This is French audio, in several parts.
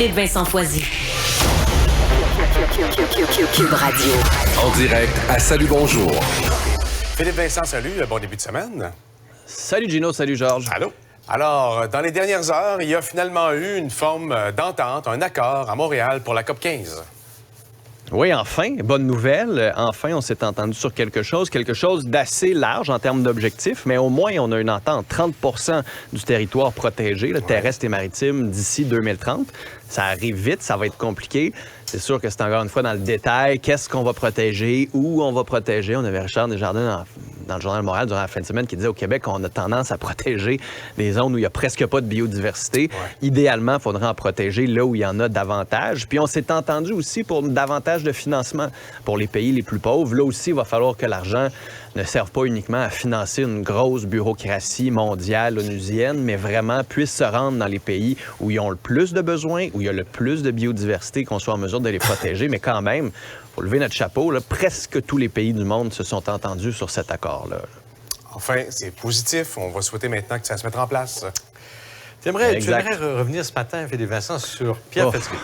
Et Vincent Foisy. Cube Radio. En direct à Salut Bonjour. Philippe Vincent, salut. Bon début de semaine. Salut Gino, salut Georges. Allô? Alors, dans les dernières heures, il y a finalement eu une forme d'entente, un accord à Montréal pour la COP 15. Oui, enfin, bonne nouvelle. Enfin, on s'est entendu sur quelque chose d'assez large en termes d'objectifs, mais au moins, on a une entente. 30 du territoire protégé, le terrestre et maritime, d'ici 2030. Ça arrive vite, ça va être compliqué. C'est sûr que c'est encore une fois dans le détail. Qu'est-ce qu'on va protéger? Où on va protéger? On avait Richard Desjardins dans le Journal de Montréal durant la fin de semaine qui disait au Québec qu'on a tendance à protéger des zones où il n'y a presque pas de biodiversité. Ouais. Idéalement, il faudrait en protéger là où il y en a davantage. Puis on s'est entendu aussi pour davantage de financement pour les pays les plus pauvres. Là aussi, il va falloir que l'argent ne serve pas uniquement à financer une grosse bureaucratie mondiale, onusienne, mais vraiment puisse se rendre dans les pays où ils ont le plus de besoins, où il y a le plus de biodiversité, qu'on soit en mesure de les protéger. Mais quand même, il faut lever notre chapeau. Là, presque tous les pays du monde se sont entendus sur cet accord-là. Enfin, c'est positif. On va souhaiter maintenant que ça se mette en place. Tu aimerais revenir ce matin, Philippe Vincent, sur Pierre Fitzgibbon.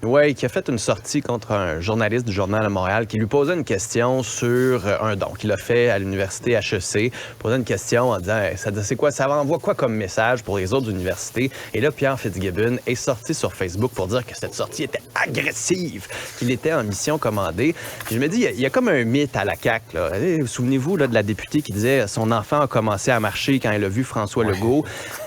Oui, qui a fait une sortie contre un journaliste du Journal de Montréal qui lui posait une question sur un don qu'il a fait à l'université HEC. Posait une question en disant c'est quoi, ça envoie quoi comme message pour les autres universités? Et là, Pierre Fitzgibbon est sorti sur Facebook pour dire que cette sortie était agressive, qu'il était en mission commandée. Puis je me dis, il y a comme un mythe à la CAQ, là. Souvenez-vous là, de la députée qui disait son enfant a commencé à marcher quand elle a vu François Legault.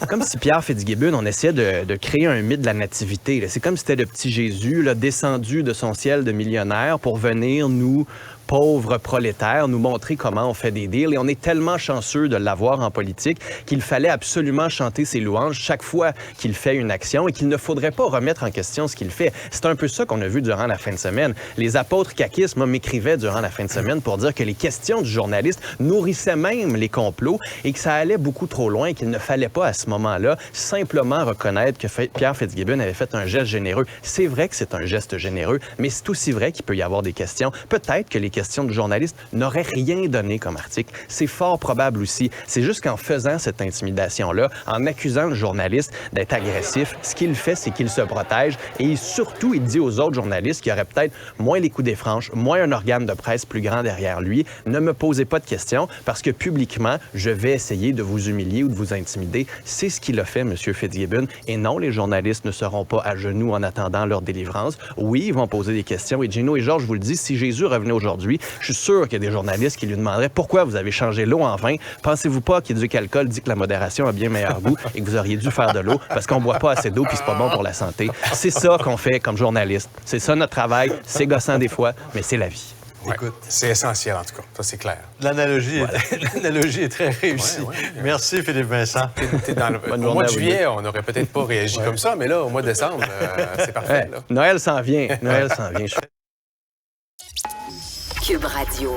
Comme si Pierre Fitzgibbon, on essayait de créer un mythe de la nativité, là. C'est comme si c'était le petit Jésus là, descendu de son ciel de millionnaire pour venir nous, pauvres prolétaires, nous montrer comment on fait des deals. Et on est tellement chanceux de l'avoir en politique qu'il fallait absolument chanter ses louanges chaque fois qu'il fait une action et qu'il ne faudrait pas remettre en question ce qu'il fait. C'est un peu ça qu'on a vu durant la fin de semaine. Les apôtres caquistes m'écrivaient durant la fin de semaine pour dire que les questions du journaliste nourrissaient même les complots et que ça allait beaucoup trop loin et qu'il ne fallait pas à ce moment-là simplement reconnaître que Pierre Fitzgibbon avait fait un geste généreux. C'est vrai que c'est un geste généreux, mais c'est aussi vrai qu'il peut y avoir des questions. Peut-être que les questions du journaliste n'auraient rien donné comme article. C'est fort probable aussi. C'est juste qu'en faisant cette intimidation-là, en accusant le journaliste d'être agressif, ce qu'il fait, c'est qu'il se protège et surtout, il dit aux autres journalistes qui auraient peut-être moins les coups des franches, moins un organe de presse plus grand derrière lui, ne me posez pas de questions parce que publiquement, je vais essayer de vous humilier ou de vous intimider. C'est ce qu'il a fait, M. Fitzgibbon. Et non, les journalistes ne seront pas à genoux en attendant leur délivrance. Oui, ils vont poser des questions. Et Gino et Georges, je vous le dis, si Jésus revenait aujourd'hui, je suis sûr qu'il y a des journalistes qui lui demanderaient pourquoi vous avez changé l'eau en vin. Pensez-vous pas qu'Éduc Alcool dit que la modération a bien meilleur goût et que vous auriez dû faire de l'eau parce qu'on boit pas assez d'eau puis c'est pas bon pour la santé. C'est ça qu'on fait comme journaliste. C'est ça notre travail. C'est gossant des fois, mais c'est la vie. Ouais, écoute, c'est essentiel en tout cas. Ça, c'est clair. L'analogie est très réussie. Ouais. Merci, Philippe Vincent. Au mois de juillet, on n'aurait peut-être pas réagi comme ça, mais là, au mois de décembre, c'est parfait. Là. Noël s'en vient. Noël s'en vient. Cube Radio.